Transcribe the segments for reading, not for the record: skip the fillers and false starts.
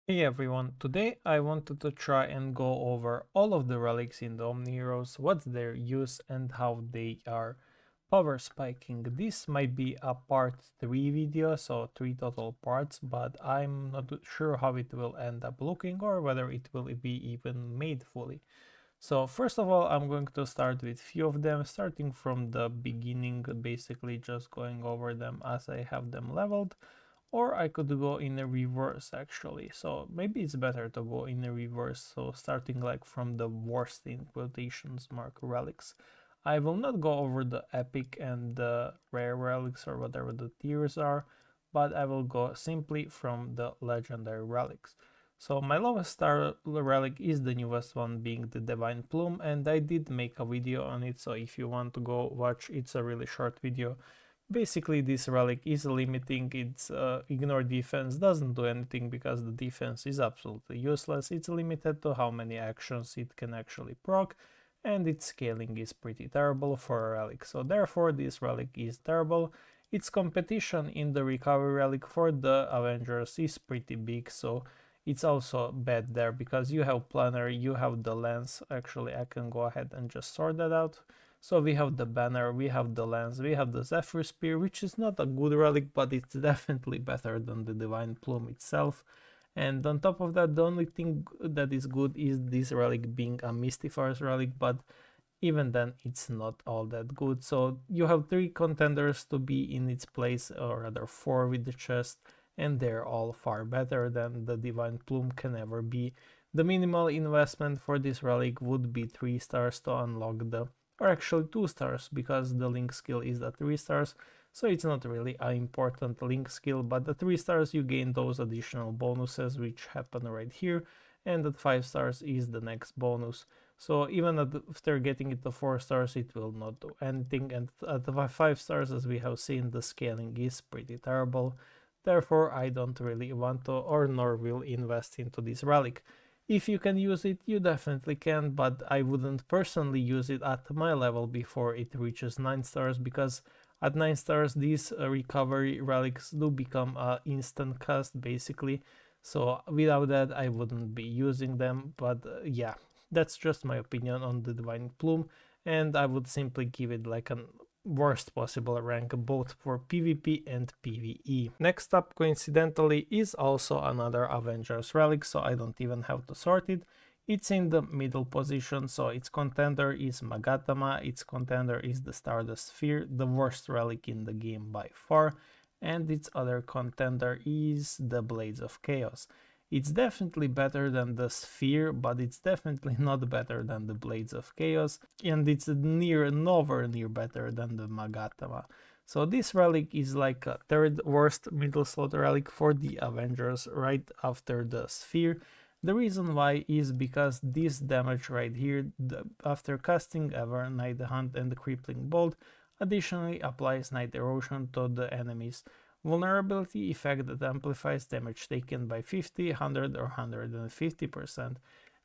Hey everyone, today I wanted to try and go over all of the relics in the Omniheroes, what's their use and how they are power spiking. This might be a part 3 video, so 3 total parts, but I'm not sure how it will end up looking or whether it will be even made fully. So first of all, I'm going to start with few of them, starting from the beginning, basically just going over them as I have them leveled. Or I could go in a reverse actually. So maybe it's better to go in a reverse. So starting like from the worst in quotations mark relics. I will not go over the epic and the rare relics or whatever the tiers are, but I will go simply from the legendary relics. So my lowest star relic is the newest one, being the Divine Plume, and I did make a video on it, so if you want to go watch, it's a really short video. Basically, this relic is limiting its ignore defense, doesn't do anything because the defense is absolutely useless. It's limited to how many actions it can actually proc, and its scaling is pretty terrible for a relic. So therefore, this relic is terrible. Its competition in the recovery relic for the Avengers is pretty big, so it's also bad there because you have planner, you have the lens. Actually, I can go ahead and just sort that out. So we have the banner, we have the lens, we have the Zephyr Spear, which is not a good relic, but it's definitely better than the Divine Plume itself. And on top of that, the only thing that is good is this relic being a Mystifier's relic, but even then it's not all that good. So you have 3 contenders to be in its place, or rather 4 with the chest, and they're all far better than the Divine Plume can ever be. The minimal investment for this relic would be 3 stars to unlock the, or actually 2 stars, because the link skill is the 3 stars, so it's not really an important link skill, but the 3 stars you gain those additional bonuses which happen right here, and at 5 stars is the next bonus. So even after getting it to 4 stars, it will not do anything, and at the 5 stars, as we have seen, the scaling is pretty terrible. Therefore, I don't really want to or nor will invest into this relic. If you can use it, you definitely can, but I wouldn't personally use it at my level before it reaches 9 stars, because at 9 stars these recovery relics do become instant cast basically. So without that I wouldn't be using them, but yeah, that's just my opinion on the Divine Plume, and I would simply give it like an worst possible rank both for PvP and PvE. Next up, coincidentally, is also another Avengers relic, so I don't even have to sort it. It's in the middle position, so its contender is Magatama, its contender is the Stardust Sphere, the worst relic in the game by far, and its other contender is the Blades of Chaos. It's definitely better than the Sphere, but it's definitely not better than the Blades of Chaos, and it's nowhere near better than the Magatama. So this relic is like a third worst middle slot relic for the Avengers right after the Sphere. The reason why is because this damage right here, after casting Ever, Night Hunt and the Crippling Bolt, additionally applies Night Erosion to the enemies. Vulnerability effect that amplifies damage taken by 50, 100 or 150%.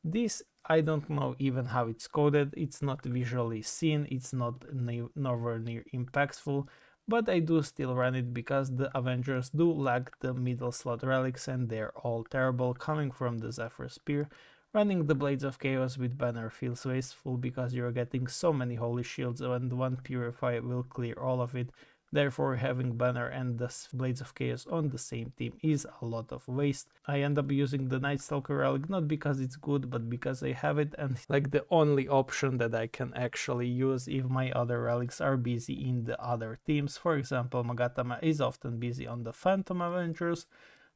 This, I don't know even how it's coded, it's not visually seen, it's not nowhere near impactful, but I do still run it because the Avengers do lack the middle slot relics and they're all terrible, coming from the Zephyr Spear. Running the Blades of Chaos with Banner feels wasteful because you're getting so many Holy Shields and one Purify will clear all of it. Therefore, having Banner and the Blades of Chaos on the same team is a lot of waste. I end up using the Nightstalker relic not because it's good, but because I have it and like the only option that I can actually use if my other relics are busy in the other teams. For example, Magatama is often busy on the Phantom Avengers,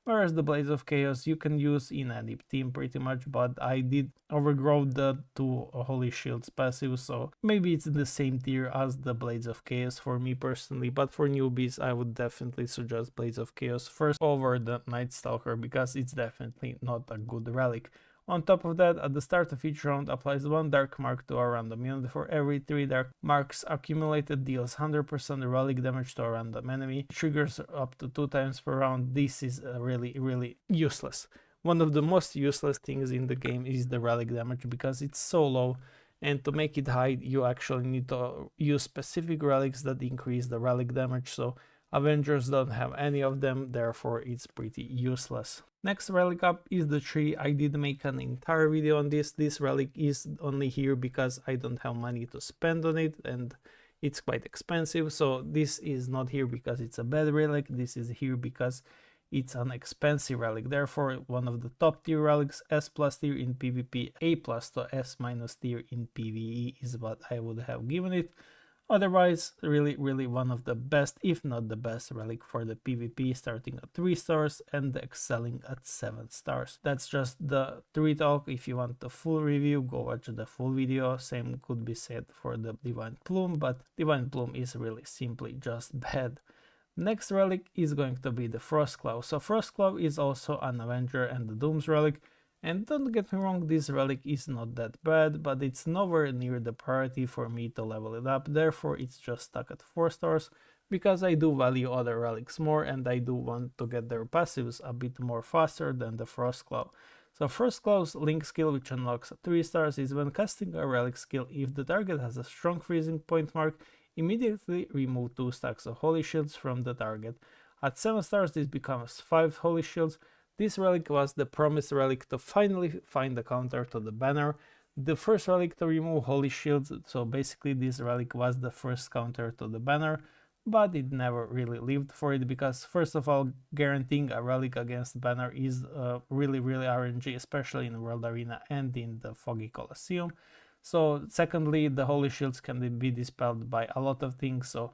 whereas the Blades of Chaos you can use in any team pretty much, but I did overgrow the 2 Holy Shields passive, so maybe it's the same tier as the Blades of Chaos for me personally, but for newbies I would definitely suggest Blades of Chaos first over the Nightstalker because it's definitely not a good relic. On top of that, at the start of each round applies 1 dark mark to a random unit. For every 3 dark marks accumulated, deals 100% relic damage to a random enemy. Triggers up to 2 times per round. This is really useless. One of the most useless things in the game is the relic damage because it's so low, and to make it high you actually need to use specific relics that increase the relic damage, so Avengers don't have any of them, therefore it's pretty useless. Next relic up is the tree. I did make an entire video on this. This relic is only here because I don't have money to spend on it and it's quite expensive. So this is not here because it's a bad relic. This is here because it's an expensive relic. Therefore, one of the top tier relics, S+ tier in PvP, A+ to S- tier in PvE is what I would have given it. Otherwise, really one of the best, if not the best relic for the PvP, starting at 3 stars and excelling at 7 stars. That's just the 3 talk. If you want the full review, go watch the full video. Same could be said for the Divine Plume, but Divine Plume is really simply just bad. Next relic is going to be the Frostclaw. So Frostclaw is also an Avenger and the Doom's relic. And don't get me wrong, this relic is not that bad, but it's nowhere near the priority for me to level it up, therefore it's just stuck at 4 stars, because I do value other relics more and I do want to get their passives a bit more faster than the Frostclaw. So Frostclaw's link skill, which unlocks 3 stars, is when casting a relic skill, if the target has a strong freezing point mark, immediately remove 2 stacks of holy shields from the target. At 7 stars this becomes 5 holy shields. This relic was the promised relic to finally find the counter to the banner. The first relic to remove holy shields, so basically this relic was the first counter to the banner, but it never really lived for it because first of all, guaranteeing a relic against banner is really RNG, especially in World Arena and in the Foggy Colosseum. So secondly, the holy shields can be dispelled by a lot of things, so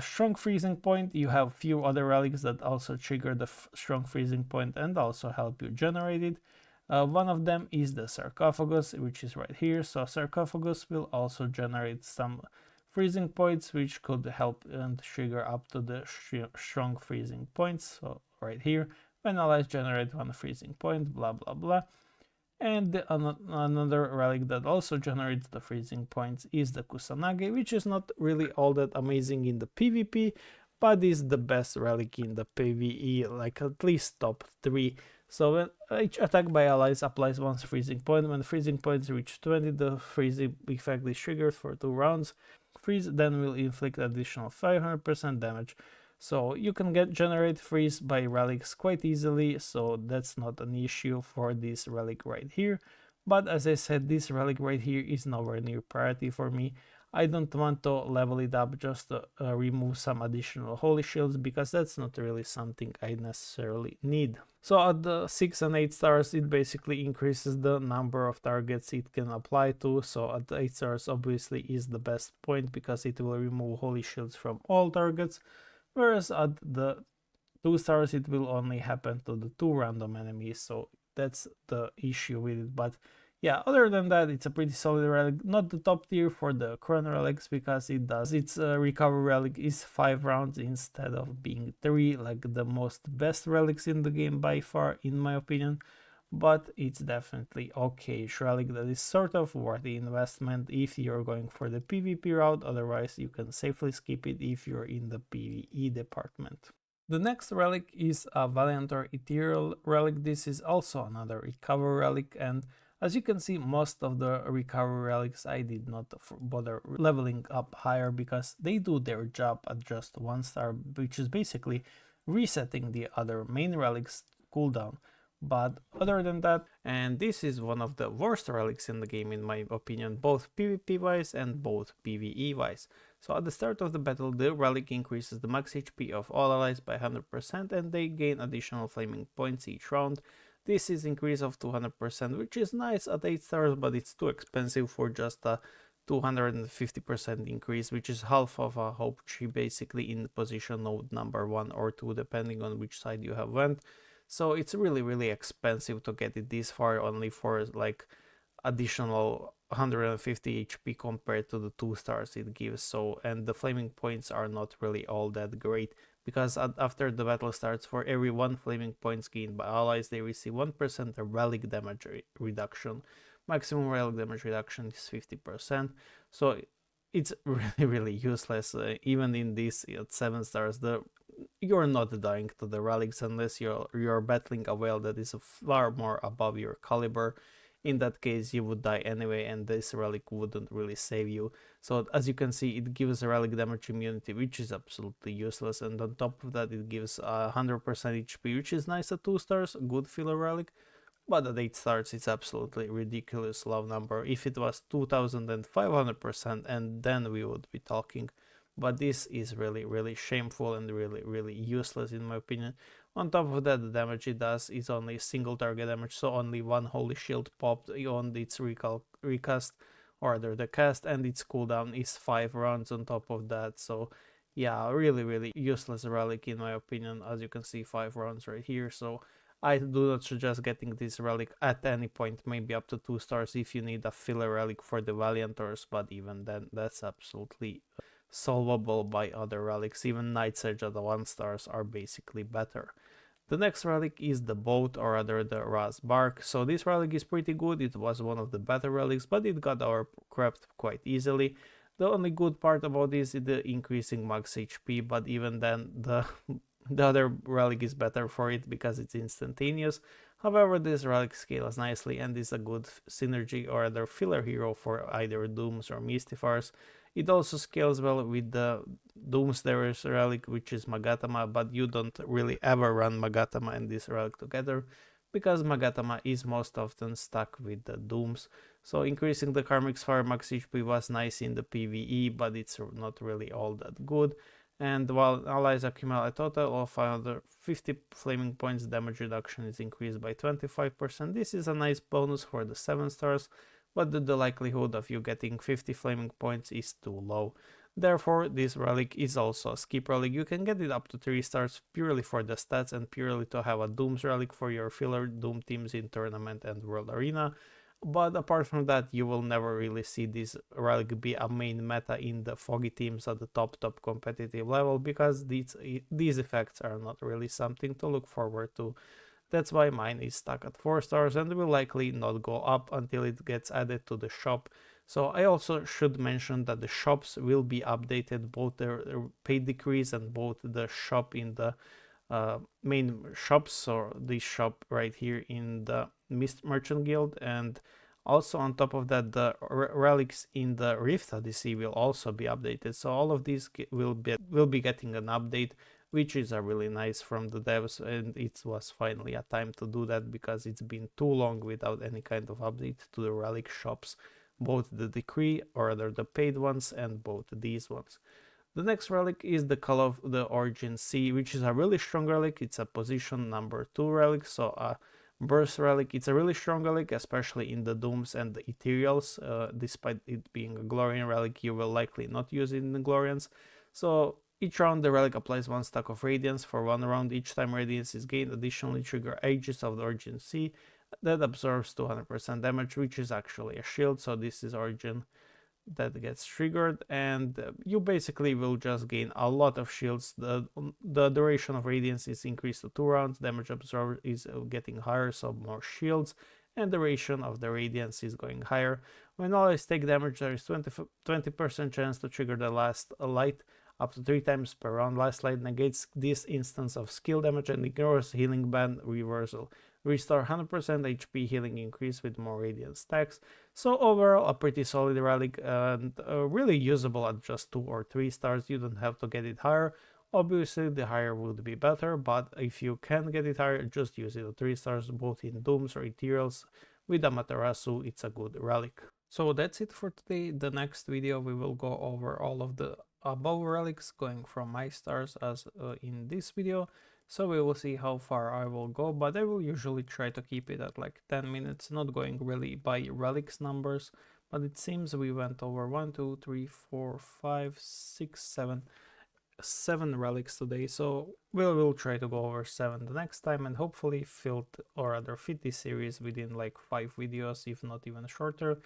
strong freezing point, you have few other relics that also trigger the strong freezing point and also help you generate it. One of them is the sarcophagus, which is right here. So sarcophagus will also generate some freezing points, which could help and trigger up to the strong freezing points. So right here, when allies generate 1 freezing point, blah blah blah. And another relic that also generates the freezing points is the Kusanagi, which is not really all that amazing in the PvP, but is the best relic in the PvE, like at least top 3. So when each attack by allies applies 1 freezing point, when freezing points reach 20, the freezing effect is triggered for 2 rounds. Freeze then will inflict additional 500% damage. So you can generate freeze by relics quite easily, so that's not an issue for this relic right here. But as I said, this relic right here is nowhere near priority for me. I don't want to level it up just to remove some additional holy shields, because that's not really something I necessarily need. So at the 6 and 8 stars, it basically increases the number of targets it can apply to. So at the 8 stars obviously is the best point because it will remove holy shields from all targets. Whereas at the 2 stars it will only happen to the 2 random enemies, so that's the issue with it. But yeah, other than that, it's a pretty solid relic. Not the top tier for the current relics because it does its recovery relic is 5 rounds instead of being 3, like the most best relics in the game by far, in my opinion. But it's definitely okay relic that is sort of worth the investment if you're going for the PvP route. Otherwise you can safely skip it if you're in the PvE department. The next relic is a Valtor Ethereal relic. This is also another recovery relic, and as you can see, most of the recovery relics I did not bother leveling up higher because they do their job at just 1 star, which is basically resetting the other main relics cooldown. But other than that, and this is one of the worst relics in the game in my opinion, both PvP wise and both PvE wise. So at the start of the battle, the relic increases the max HP of all allies by 100% and they gain additional flaming points each round. This is increase of 200%, which is nice at 8 stars, but it's too expensive for just a 250% increase, which is half of a hope tree basically in position node number 1 or 2 depending on which side you have went. So it's really expensive to get it this far only for like additional 150 HP compared to the 2 stars it gives. So, and the flaming points are not really all that great because after the battle starts, for every 1 flaming points gained by allies, they receive 1% relic damage reduction. Maximum relic damage reduction is 50%. So it's really useless. Even in this at 7 stars, you're not dying to the relics unless you're battling a whale that is far more above your caliber. in that case you would die anyway, and this relic wouldn't really save you. So as you can see, it gives a relic damage immunity, which is absolutely useless, and on top of that it gives 100% HP, which is nice at 2 stars, good filler relic. But at 8 stars, it's absolutely ridiculous low number. If it was 2500%, and then we would be talking. But this is really shameful and really useless in my opinion. On top of that, the damage it does is only single target damage, so only one holy shield popped on its recast, or rather the cast, and its cooldown is 5 rounds on top of that. So yeah, really useless relic in my opinion. As you can see, 5 rounds right here. So I do not suggest getting this relic at any point, maybe up to 2 stars if you need a filler relic for the Valiantors, but even then, that's absolutely solvable by other relics. Even Night's Edge at the 1 stars are basically better. The next relic is the boat, or rather the Barque. So this relic is pretty good. It was one of the better relics, but it got overcrapped quite easily. The only good part about this is the increasing max HP, but even then the other relic is better for it because it's instantaneous. However, this relic scales nicely and is a good synergy or other filler hero for either Dooms or Mystifiers. It also scales well with the Doomsdayer's relic, which is Magatama, but you don't really ever run Magatama and this relic together because Magatama is most often stuck with the Dooms. So increasing the Karmic's Fire max HP was nice in the PVE, but it's not really all that good. And while allies accumulate a total of 550 flaming points, damage reduction is increased by 25%. This is a nice bonus for the 7 stars, but the likelihood of you getting 50 flaming points is too low. Therefore, this relic is also a skip relic. You can get it up to 3 stars purely for the stats and purely to have a Doom's relic for your filler Doom teams in Tournament and World Arena. But apart from that, you will never really see this relic be a main meta in the foggy teams at the top competitive level, because these effects are not really something to look forward to. That's why mine is stuck at 4 stars and will likely not go up until it gets added to the shop. So I also should mention that the shops will be updated, both the paid decrease and both the shop in the main shops, or this shop right here in the Mist Merchant Guild, and also on top of that the relics in the Rift Odyssey will also be updated. So all of these will be getting an update, which is a really nice from the devs, and it was finally a time to do that because it's been too long without any kind of update to the relic shops, both the decree or rather the paid ones and both these ones. The next relic is the Call of the Origin Sea, which is a really strong relic. It's a position number 2 relic, so a burst relic. It's a really strong relic, especially in the Dooms and the Ethereals. Despite it being a Glorian relic, you will likely not use it in the Glorians. So each round the relic applies 1 stack of Radiance for 1 round. Each time Radiance is gained, additionally trigger Aegis of the Origin Sea that absorbs 200% damage, which is actually a shield. So this is Origin that gets triggered, and you basically will just gain a lot of shields. The duration of Radiance is increased to 2 rounds, damage absorbed is getting higher, so more shields, and the duration of the Radiance is going higher. When allies take damage, there is 20% chance to trigger the last light up to 3 times per round. Last light negates this instance of skill damage and ignores healing band reversal. Restore 100% HP healing increase with more Radiant stacks. So overall, a pretty solid relic and really usable at just 2 or 3 stars. You don't have to get it higher. Obviously, the higher would be better, but if you can get it higher, just use it at 3 stars, both in Dooms or Ethereals. With Amaterasu, it's a good relic. So that's it for today. The next video we will go over all of the above relics, going from my stars as in this video. So we will see how far I will go, but I will usually try to keep it at like 10 minutes, not going really by relics numbers. But it seems we went over 1, 2, 3, 4, 5, 6, 7 relics today, so we'll try to go over 7 the next time, and hopefully fit this series within like 5 videos, if not even shorter.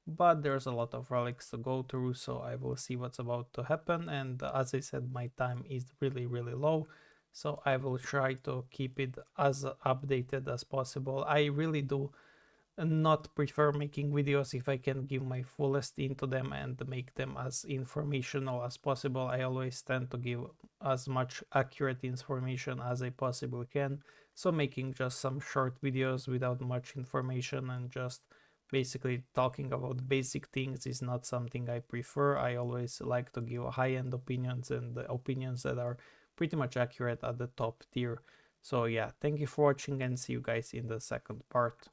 But there's a lot of relics to go through, so I will see what's about to happen. And as I said, my time is really low, so I will try to keep it as updated as possible. I really do not prefer making videos if I can give my fullest into them and make them as informational as possible. I always tend to give as much accurate information as I possibly can, so making just some short videos without much information and just basically talking about basic things is not something I prefer. I always like to give high-end opinions and the opinions that are pretty much accurate at the top tier. So yeah, thank you for watching and see you guys in the second part.